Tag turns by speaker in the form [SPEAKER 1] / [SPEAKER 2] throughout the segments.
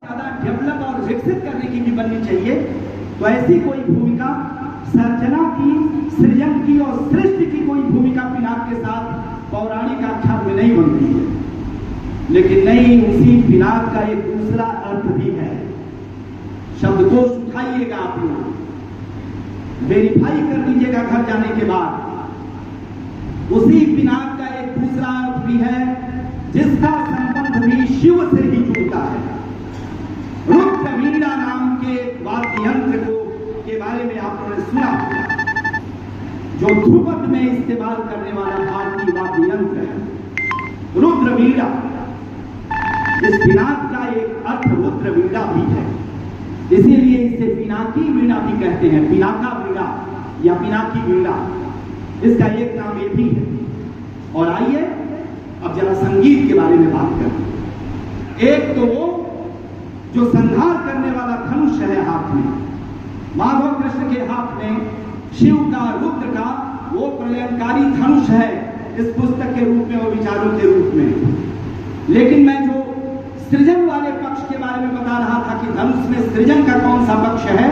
[SPEAKER 1] ज्यादा डेवलप और विकसित करने की भी बननी चाहिए। तो ऐसी कोई भूमिका सर्जना की, सृजन की और सृष्टि की कोई भूमिका पिनाक के साथ पौराणिक आख्यान में नहीं बनती है। लेकिन नहीं, उसी पिनाक का एक दूसरा अर्थ भी है। शब्दकोश उठाइएगा, आप लोग वेरीफाई कर लीजिएगा घर जाने के बाद। उसी पिनाक का एक दूसरा अर्थ भी है जिसका संबंध भी शिव से ही जुड़ता है। रुद्र वीणा नाम के वाद्य यंत्र को के बारे में आपने सुना, जो ध्रुपद में इस्तेमाल करने वाला भारतीय वाद्य यंत्र है रुद्र वीणा। इस पिनाक का एक अर्थ रुद्र वीणा भी है, इसीलिए इसे पिनाकी वीणा भी कहते हैं। पिनाका वीणा या पिनाकी वीणा, इसका एक नाम ये भी है। और आइए अब जरा संगीत के बारे में बात करें। एक तो वो जो संहार करने वाला धनुष है हाथ में, माधव कृष्ण के हाथ में शिव का, रुद्र का वो प्रलयंकारी धनुष है इस पुस्तक के रूप में और विचारों के रूप में। लेकिन मैं जो सृजन वाले पक्ष के बारे में बता रहा था कि धनुष में सृजन का कौन सा पक्ष है,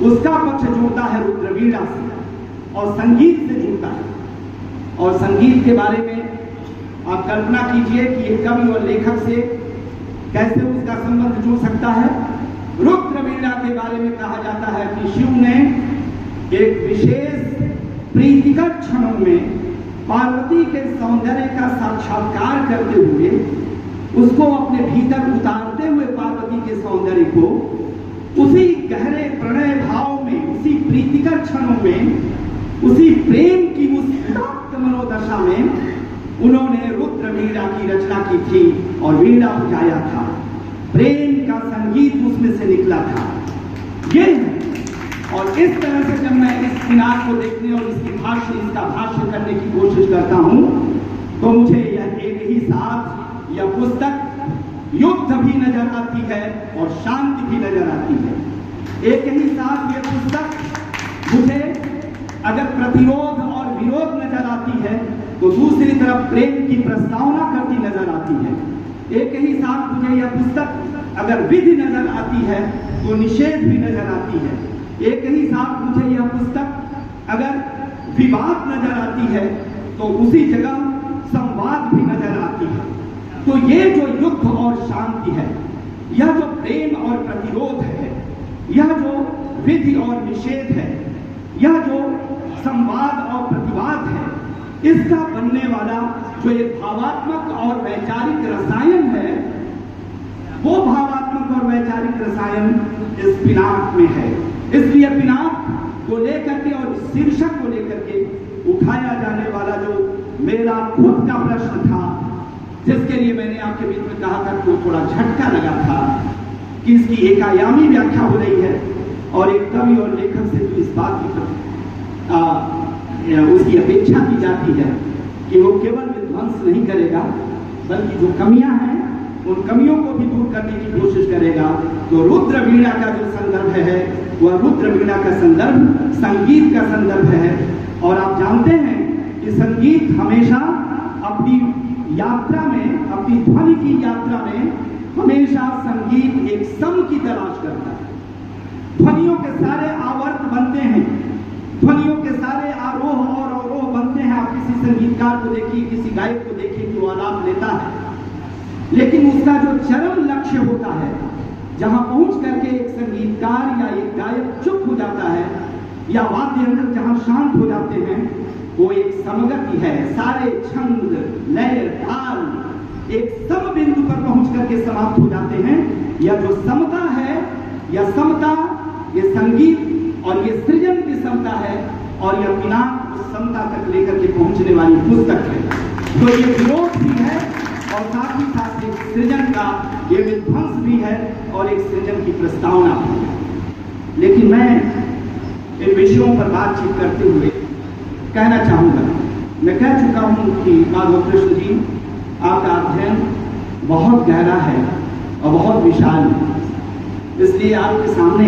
[SPEAKER 1] उसका पक्ष जुड़ता है रुद्र वीणा से और संगीत से जुड़ता है। और संगीत के बारे में आप कल्पना कीजिए कि एक कवि और लेखक से कैसे उसका संबंध जुड़ सकता है। रुद्र वीणा के बारे में कहा जाता है कि शिव ने एक विशेष प्रीतिकर क्षणों में पार्वती के सौंदर्य का साक्षात्कार करते हुए उसको अपने भीतर उतारते हुए पार्वती के सौंदर्य को उसी गहरे प्रणय भाव में, उसी प्रीतिकर क्षणों में, उसी प्रेम की उस उदात्त मनोदशा में उन्होंने रुद्र वीणा की रचना की थी और वीणा बजाया था। प्रेम का संगीत उसमें से निकला था। ये है। और इस तरह से जब मैं इस पिनाक को देखने और इसका भाष्य करने की कोशिश करता हूं तो मुझे यह एक ही साथ यह पुस्तक युद्ध भी नजर आती है और शांति भी नजर आती है। एक ही साथ यह पुस्तक मुझे अगर प्रतिरोध और विरोध नजर आती है तो दूसरी तरफ प्रेम की प्रस्तावना करती नजर आती है। एक ही साथ मुझे यह पुस्तक अगर विधि नजर आती है तो निषेध भी नजर आती है। एक ही साथ मुझे यह पुस्तक अगर विवाद नजर आती है तो उसी जगह संवाद भी नजर आती है। तो ये जो युद्ध और शांति है, यह जो प्रेम और प्रतिरोध है, यह जो विधि और निषेध है, यह जो संवाद और प्रतिवाद है, इसका बनने वाला जो एक भावात्मक और वैचारिक रसायन है, वो भावात्मक और वैचारिक रसायन इस पिनाक में है। इसलिए पिनाक को लेकर के और शीर्षक को लेकर के उठाया जाने वाला जो मेरा खुद का प्रश्न था, जिसके लिए मैंने आपके बीच में कहा था कि थोड़ा झटका लगा था कि इसकी एकायामी व्याख्या हो रही है और एक कवि और लेखक से तो इस बात की उसकी अपेक्षा की जाती है कि वो केवल विध्वंस नहीं करेगा बल्कि जो कमियां हैं उन कमियों को भी दूर करने की कोशिश करेगा। तो रुद्र वीणा का जो संदर्भ है वह रुद्र वीणा का संदर्भ संगीत का संदर्भ है। और आप जानते हैं कि संगीत हमेशा अपनी यात्रा में, अपनी ध्वनि की यात्रा में हमेशा संगीत एक सम की तलाश करता है। ध्वनियों के सारे आवर्त बनते हैं, ध्वनियों के सारे आरोह और अवरोह बनते हैं। आप किसी संगीतकार को देखिए, किसी गायक को देखिए कि वो आलाप लेता है, लेकिन उसका जो चरम लक्ष्य होता है, जहां पहुंच करके एक संगीतकार या एक गायक चुप हो जाता है या वाद्य यंत्र जहां शांत हो जाते हैं, वो एक समगति है। सारे छंद, लय, ताल एक सम बिंदु पर पहुंच करके समाप्त हो जाते हैं। यह जो समता है, यह समता, ये संगीत और ये सृजन की समता है और यह पिनाक उस समता तक लेकर के पहुंचने वाली पुस्तक है। तो ये विरोध भी है और साथ ही साथ एक सृजन का ये विध्वंस भी है और एक सृजन की प्रस्तावना भी है। लेकिन मैं इन विषयों पर बातचीत करते हुए कहना चाहूंगा, मैं कह चुका हूं कि माधव कृष्ण जी, आपका अध्ययन बहुत गहरा है और बहुत विशाल है। इसलिए आपके सामने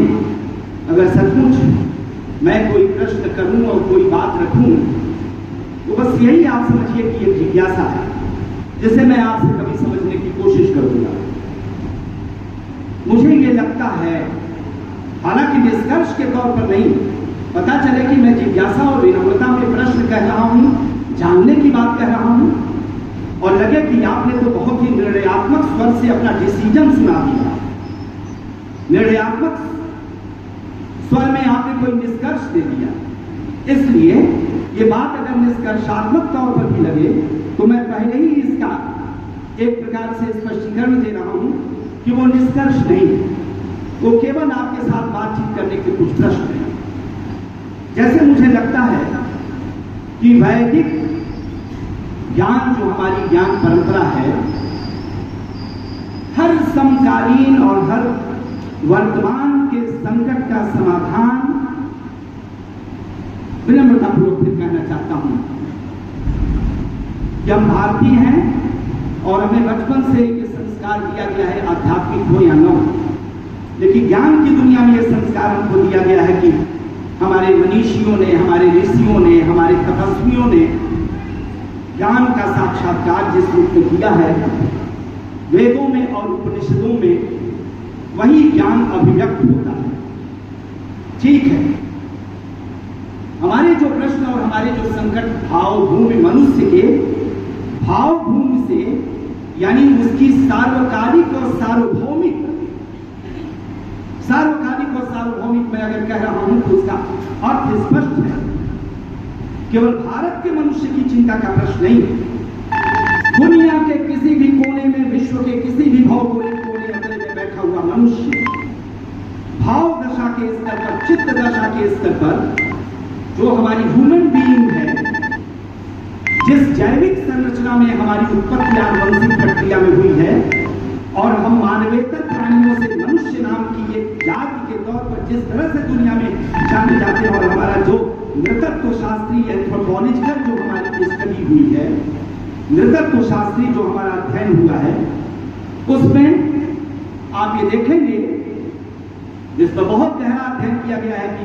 [SPEAKER 1] अगर सचमुच मैं कोई प्रश्न करूं और कोई बात रखूं तो बस यही आप समझिए कि ये जिज्ञासा है जिसे मैं आपसे कभी समझने की कोशिश करूंगा। मुझे ये लगता है, हालांकि निष्कर्ष के तौर पर नहीं, पता चले कि मैं जिज्ञासा और विनम्रता में प्रश्न कह रहा हूं, जानने की बात कह रहा हूं, और लगे कि आपने तो बहुत ही निर्णयात्मक स्वर से अपना डिसीजन सुना दिया, निर्णयात्मक स्वर में आपने कोई निष्कर्ष दे दिया। इसलिए ये बात अगर निष्कर्षात्मक तौर पर भी लगे तो मैं पहले ही इसका एक प्रकार से स्पष्टीकरण दे रहा हूं कि वो निष्कर्ष नहीं, वो केवल आपके साथ बातचीत करने के कुछ प्रश्न हैं। जैसे मुझे लगता है कि वैदिक ज्ञान जो हमारी ज्ञान परंपरा है, हर समकालीन और हर वर्तमान के संकट का समाधान, विनम्रतापूर्वक फिर कहना चाहता हूं कि हम भारतीय हैं और हमें बचपन से ये संस्कार दिया गया है, आध्यात्मिक हो या न हो, लेकिन ज्ञान की दुनिया में ये संस्कार हमको दिया गया है कि हमारे मनीषियों ने, हमारे ऋषियों ने, हमारे तपस्वियों ने ज्ञान का साक्षात्कार जिस रूप में किया है, वेदों में और उपनिषदों में वही ज्ञान अभिव्यक्त होता है। ठीक है, हमारे जो प्रश्न और हमारे जो संकट भावभूमि, मनुष्य के भावभूमि से, यानी उसकी सार्वकालिक और सार्वभौमिक मैं अगर कह रहा हूं तो उसका अर्थ स्पष्ट है। केवल भारत के मनुष्य की चिंता का प्रश्न नहीं है, दुनिया के किसी भी कोने में, विश्व के किसी भी भौगोलिक कोने में बैठा हुआ मनुष्य भाव दशा के स्तर पर, चित्त दशा के स्तर पर, जो हमारी ह्यूमन बीइंग है, जिस जैविक संरचना में हमारी उत्पत्ति आनुवंशिक प्रक्रिया में हुई है, और हम मानवेतर प्राणियों से मनुष्य नाम की एक जाति के तौर पर जिस तरह से दुनिया में जाने जाते हैं, और हमारा जो नृतत्व शास्त्री एंथ्रोपोलॉजिकल जो हमारी स्टडी हुई है, नृतत्व शास्त्री जो हमारा अध्ययन हुआ है, उसमें आप ये देखेंगे, जिस पर बहुत गहरा अध्ययन किया गया है कि